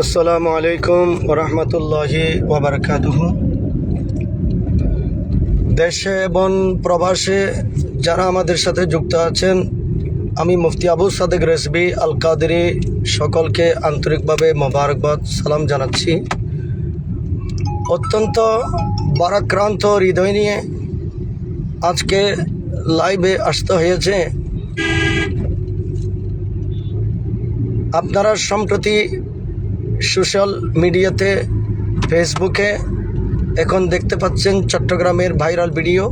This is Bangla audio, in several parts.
আসসালামু আলাইকুম ওরহমতুল্লাহি ওয়াবারাকাতুহু। দেশে এবং প্রবাসে যারা আমাদের সাথে যুক্ত আছেন, আমি মুফতি আবু সাদেক রেজভী আল কাদেরী সকলকে আন্তরিকভাবে মোবারকবাদ সালাম জানাচ্ছি। অত্যন্ত ভারাক্রান্ত হৃদয় নিয়ে আজকে লাইভে আসতে হয়েছে। আপনারা সম্প্রতি সোশ্যাল মিডিয়াতে ফেসবুকে এখন দেখতে পাচ্ছেন চট্টগ্রামের ভাইরাল ভিডিও,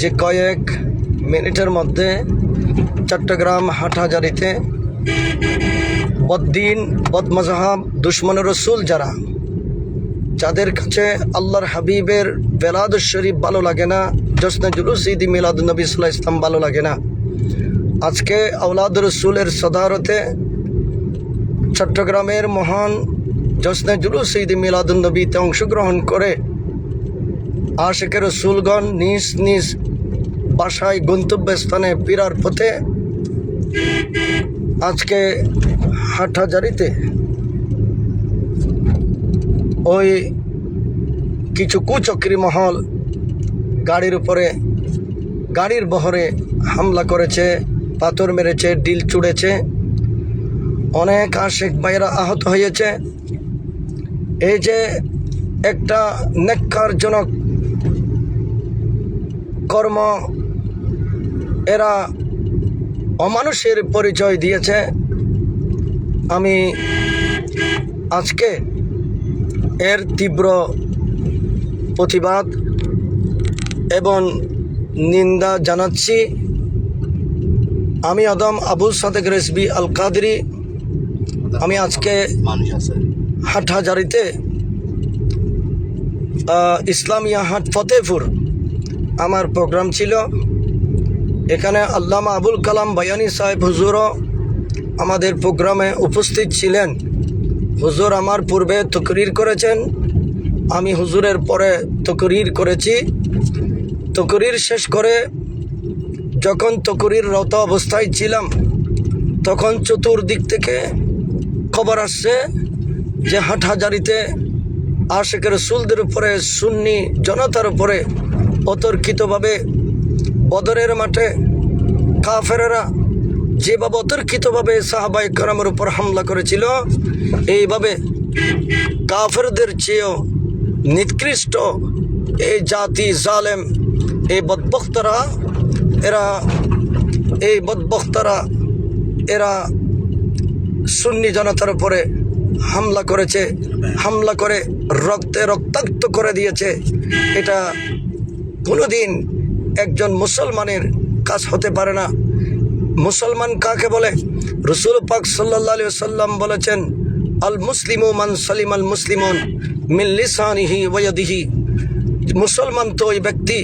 যে কয়েক মিনিটের মধ্যে চট্টগ্রাম হাটহাজারীতে বদ্দিন বদমজহাব দুশ্মন রসুল যাদের কাছে আল্লাহর হাবিবের বেলাদুশ শরীফ ভালো লাগে না, জশ্নে জুলুস ঈদ মিলাদুন্নবী সাল্লাল্লাহু আলাইহি ওয়াসাল্লাম ভালো লাগে না, আজকে আওলাদ রসুলের সদারতে চট্টগ্রামের মহান জশ্নে জুলুস ঈদ মিলাদুন্নবীতে অংশগ্রহণ করে আশিকে রসুলগণ নিজ নিজ বাসায় গন্তব্যস্থানে ফেরার পথে আজকে হাটহাজারীতে ওই কিছু কুচক্রী মহল গাড়ির বহরে হামলা করেছে, পাথর মেরেছে, ডিল চুড়েছে, অনেক আশিক ভাইরা আহত হয়েছে। এই যে একটা নেক্কারজনক কর্ম, এরা অমানুষের পরিচয় দিয়েছে। আমি আজকে এর তীব্র প্রতিবাদ এবং নিন্দা জানাচ্ছি। আমি আদম আবু সাদেক রেজভী আল কাদেরী, আমি আজকে হাটহাজারীতে ইসলামিয়া হাট ফতেপুর আমার প্রোগ্রাম ছিল। এখানে আল্লামা আবুল কালাম বায়ানি সাহেব হুজুরও আমাদের প্রোগ্রামে উপস্থিত ছিলেন। হুজুর আমার পূর্বে তকরির করেছেন, আমি হুজুরের পরে তকরির করেছি। তকরির শেষ করে যখন তকরিররত অবস্থায় ছিলাম, তখন চতুর্দিক থেকে খবর আসছে যে হাটহাজারীতে আশিকে রাসূলদের উপরে, সুন্নি জনতার উপরে অতর্কিতভাবে বদরের মাঠে কাফেররা যেভাবে অতর্কিতভাবে সাহাবায়ে কেরামের উপর হামলা করেছিল, এইভাবে কাফেরদের চেয়েও নিকৃষ্ট এই জাতি জালেম, এই বদবক্তরা এরা সুন্নি জনতার উপরে হামলা করেছে, হামলা করে রক্তাক্ত করে দিয়েছে। এটা কোনোদিন একজন মুসলমানের কাজ হতে পারে না। মুসলমান কাকে বলে? রাসূল পাক সাল্লাল্লাহু আলাইহি ওয়াসাল্লাম বলেছেন, আল মুসলিমু মান সালিমাল মুসলিমুন মিন লিসানিহি ওয়া ইয়াদিহি। মুসলমান তো ওই ব্যক্তি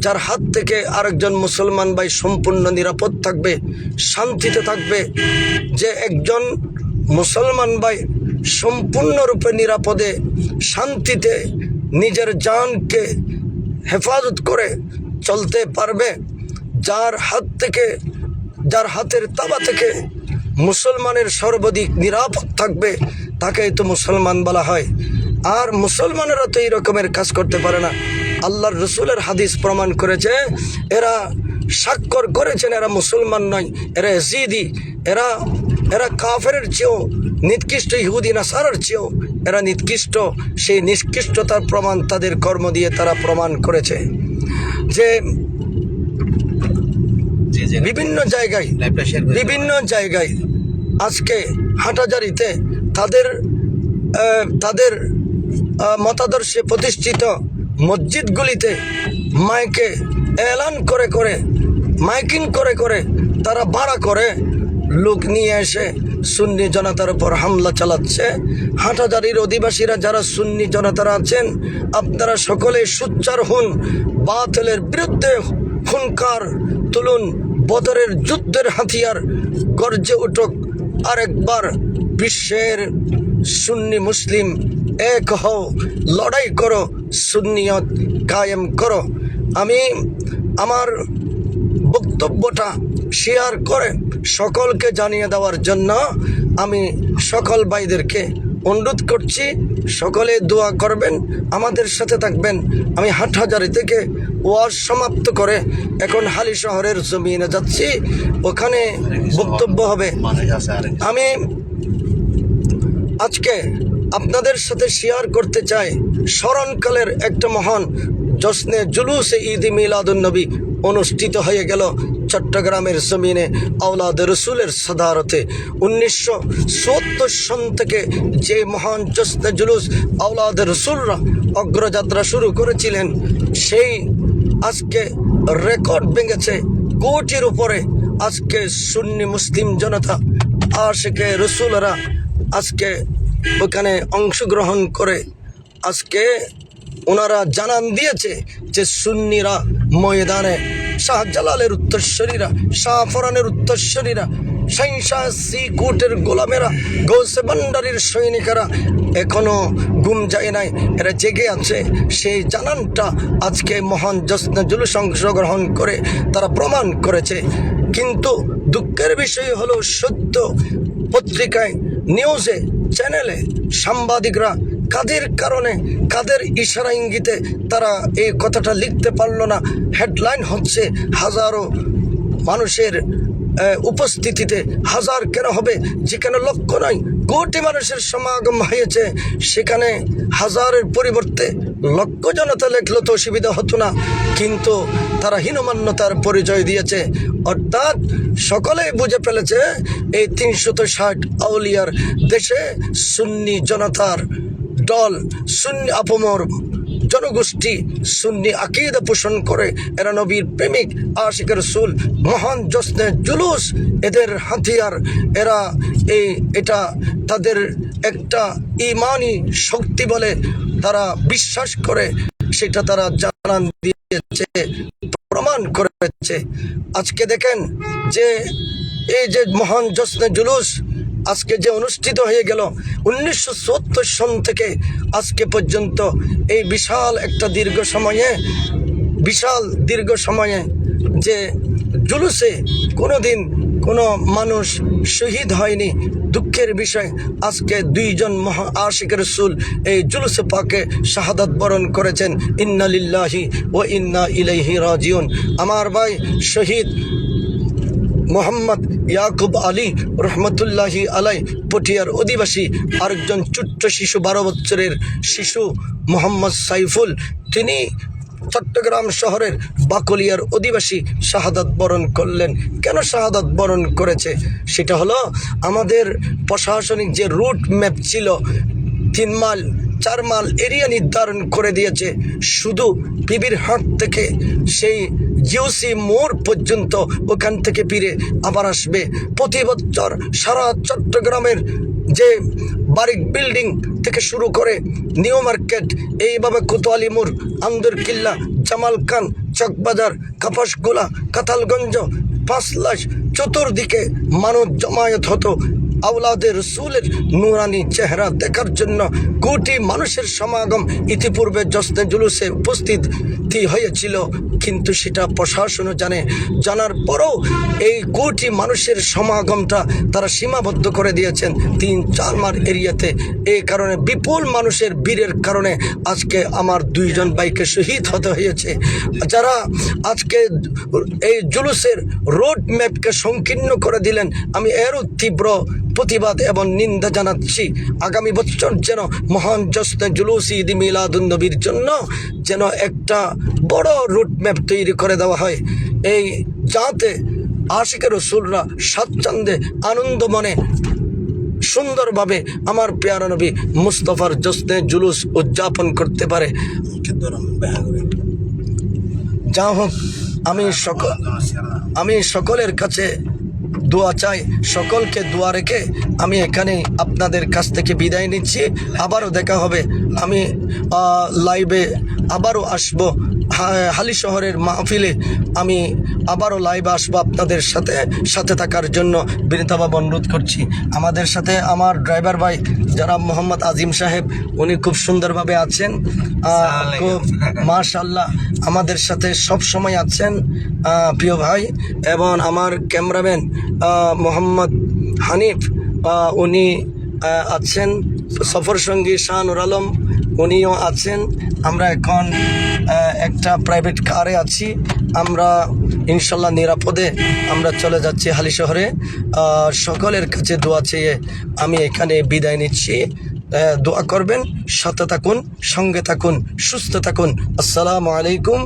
যার হাত থেকে আরেকজন মুসলমান ভাই সম্পূর্ণ নিরাপদ থাকবে, শান্তিতে থাকবে। যে একজন মুসলমান ভাই সম্পূর্ণরূপে নিরাপদে শান্তিতে নিজের জানকে হেফাজত করে চলতে পারবে, যার হাতের তাবা থেকে মুসলমানের সর্বাধিক নিরাপদ থাকবে, তাকেই তো মুসলমান বলা হয়। আর মুসলমানেরা তো এই রকমের কাজ করতে পারে না। আল্লাহর রসুলের হাদিস প্রমাণ করেছে, এরা স্বাক্ষর করেছেন এরা মুসলমান নয়, এরা ইজিদি, এরা কাফেরের চেয়েও নিকৃষ্ট, ইহুদি নাসারার চেয়েও এরা নিকৃষ্ট। সেই নিকৃষ্টতার প্রমাণ তাদের কর্ম দিয়ে তারা প্রমাণ করেছে। যে বিভিন্ন জায়গায় আজকে হাটহাজারীতে তাদের মতাদর্শে প্রতিষ্ঠিত মসজিদগুলিতে মাইকিং করে তারা ভাড়া করে লোক নিয়ে এসে সুন্নি জনতার উপর হামলা চালাচ্ছে। হাটহাজারীর অধিবাসীরা যারা সুন্নি জনতারা আছেন, আপনারা সকলে সোচ্চার হন, বাতিলের বিরুদ্ধে হুঙ্কার তুলুন, বদরের যুদ্ধের হাতিয়ার গর্জে উঠুক। আরেকবার বিশ্বের সুন্নি মুসলিম এক হও, লড়াই করো, সুন্নিয়ত কায়েম করো। আমি আমার বক্তব্যটা শেয়ার করে সকলকে জানিয়ে দেওয়ার জন্য আমি সকল ভাইদেরকে অনুরোধ করছি সকলে দোয়া করবেন, আমাদের সাথে থাকবেন। আমি হাটহাজারী থেকে ওয়াজ সমাপ্ত করে এখন হালি শহরের জমিনে যাচ্ছি, ওখানে বক্তব্য হবে। আমি আজকে আপনাদের সাথে শেয়ার করতে চাই স্মরণকালের একটা মহান জশ্নে জুলুসে ঈদ মিলাদুন্নবী অনুষ্ঠিত হয়ে গেল চট্টগ্রামের জমিনে আওলাদ রসুলের সাদারতে। 1970 সন থেকে যে মহান জশ্নে জুলুস আওলাদ রসুলরা অগ্রযাত্রা শুরু করেছিলেন, সেই আজকে রেকর্ড ভেঙেছে কোটির উপরে। আজকে সুন্নি মুসলিম জনতা আশিকে রসুলরা আজকে ওখানে অংশগ্রহণ করে আজকে ওনারা জানান দিয়েছে যে সুন্নিরা ময়দানে, শাহজালালের উত্তরস্বরীরা, শাহফরানের উত্তরস্বরীরা, শাহিনশাহ সিকুটের গোলামেরা, গৌসে ভান্ডারীর সৈনিকেরা এখনো ঘুম যায় নাই, এরা জেগে আছে। সেই জানানটা আজকে মহান জশ্নে জুলুস অংশগ্রহণ করে তারা প্রমাণ করেছে। কিন্তু দুঃখের বিষয় হলো, সত্য পত্রিকায়, নিউজে, চ্যানেলে সাংবাদিকরা কাদের কারণে, কাদের ইশারা ইঙ্গিতে তারা এই কথাটা লিখতে পারলো না। হেডলাইন হচ্ছে হাজারো মানুষের উপস্থিতিতে, হাজার কেন হবে যেখানে লক্ষ নয় কোটি মানুষের সমাগম হয়েছে, সেখানে হাজারের পরিবর্তে লক্ষ জনতা লেখলো তো অসুবিধা হতো না। কিন্তু তারা হীনমান্যতার পরিচয় দিয়েছে, অর্থাৎ সকলেই বুঝে ফেলেছে এই 360 আউলিয়ার দেশে সুন্নি জনতার দল, সুন্নি আপমর জনগোষ্ঠী সুন্নি আকীদা পোষণ করে, এরা নবীর প্রেমিক, আশিকের রাসূল, মহান জশ্নে জুলুস এদের হাতিয়ার। এরা এটা তাদের একটা ইমানি শক্তি বলে তারা বিশ্বাস করে, সেটা তারা জানান দিয়েছে, প্রমাণ করেছে। আজকে দেখেন যে এই যে মহান জশ্নে জুলুস আজকে যে অনুষ্ঠিত হয়ে গেল 1970 সন থেকে আজকে পর্যন্ত, এই বিশাল একটা দীর্ঘ সময়ে যে জুলুসে কোনোদিন কোনো মানুষ শহীদ হয়নি। দুঃখের বিষয় আজকে 2 জন মহা আশিকের রাসূল এই জুলুসে পাকে শাহাদাত বরণ করেছেন। ইন্না লিল্লাহি ওয়া ইন্না ইলাইহি রাজিউন। আমার ভাই শহীদ মোহাম্মদ ইয়াকুব আলী রহমতুল্লাহি আলাই পটিয়ার অধিবাসী, আরেকজন ছোট্ট শিশু 12 বছরের শিশু মোহাম্মদ সাইফুল, তিনি চট্টগ্রাম শহরের বাকলিয়ার অধিবাসী শাহাদাত বরণ করলেন। কেন শাহাদাত বরণ করেছে? সেটা হলো আমাদের প্রশাসনিক যে রুট ম্যাপ ছিল 3 মাইল 4 মাইল এরিয়া নির্ধারণ করে দিয়েছে, শুধু বিবির হাট থেকে সেই জিওসি মোড় পর্যন্ত, ওখান থেকে ফিরে আবার আসবে। প্রতি বছর সারা চট্টগ্রামের যে বারিক বিল্ডিং থেকে শুরু করে নিউ মার্কেট, এইভাবে কোতোয়ালি মোড়, আন্দর কিল্লা, জামাল খান, চকবাজার, কাপাসগোলা, কাতালগঞ্জ, 5 লাখ চতুর্দিকে মানুষ জমায়েত হতো আওলাদে রসুলের নুরানি চেহারা দেখার জন্য। কোটি মানুষের সমাগম ইতিপূর্বে জশ্নে জুলুসে উপস্থিতি হয়েছিল, কিন্তু সেটা প্রশাসনও জানার পরেও এই কোটি মানুষের সমাগমটা তারা সীমাবদ্ধ করে দিয়েছেন 3-4 মাইল এরিয়াতে। এই কারণে বিপুল মানুষের ভিড়ের কারণে আজকে আমার 2 জন ভাইকে শহীদ হতে হয়েছে, যারা আজকে এই জুলুসের রোড ম্যাপকে সংকীর্ণ করে দিলেন। আমি এরও তীব্র প্রতিবাদ এবং নিন্দা জানাচ্ছি। আগামী বছর যেন মহান জশ্নে জুলুস ঈদ মিলাদুন্নবীর জন্য যেন একটা বড় রুট ম্যাপ তৈরি করে দেওয়া হয়, এই যাতে আশিকের রাসূলরা স্বাচ্ছন্দ্যে আনন্দ মনে সুন্দরভাবে আমার পেয়ারা নবী মুস্তাফার জশ্নে জুলুস উদযাপন করতে পারে। যা হোক, আমি সকলের কাছে দোয়া চাই, সকলকে দোয়া রেখে আমি এখানে আপনাদের কাছ থেকে বিদায় নিচ্ছি। আবারও দেখা হবে, আমি লাইভে আবারও আসবো, হালি শহরের মাহফিলে আমি আবারও লাইভে আসবো। আপনাদের সাথে থাকার জন্য বিনীতভাবে অনুরোধ করছি। আমাদের সাথে আমার ড্রাইভার ভাই যারা মোহাম্মদ আজিম সাহেব, উনি খুব সুন্দরভাবে আছেন, খুব মাশাআল্লাহ আমাদের সাথে সব সময় আছেন প্রিয় ভাই। এবং আমার ক্যামেরাম্যান মোহাম্মদ হানিফ, উনি আছেন সফর সঙ্গী শাহানুর আলম উনিও আছেন। আমরা এখন একটা প্রাইভেট কারে আছি। আমরা ইনশাল্লাহ নিরাপদে আমরা চলে যাচ্ছি হালি শহরে। সকলের কাছে দোয়া চেয়ে আমি এখানে বিদায় নিচ্ছি। দোয়া করবেন, সাথে থাকুন, সঙ্গে থাকুন, সুস্থ থাকুন। আসসালামু আলাইকুম।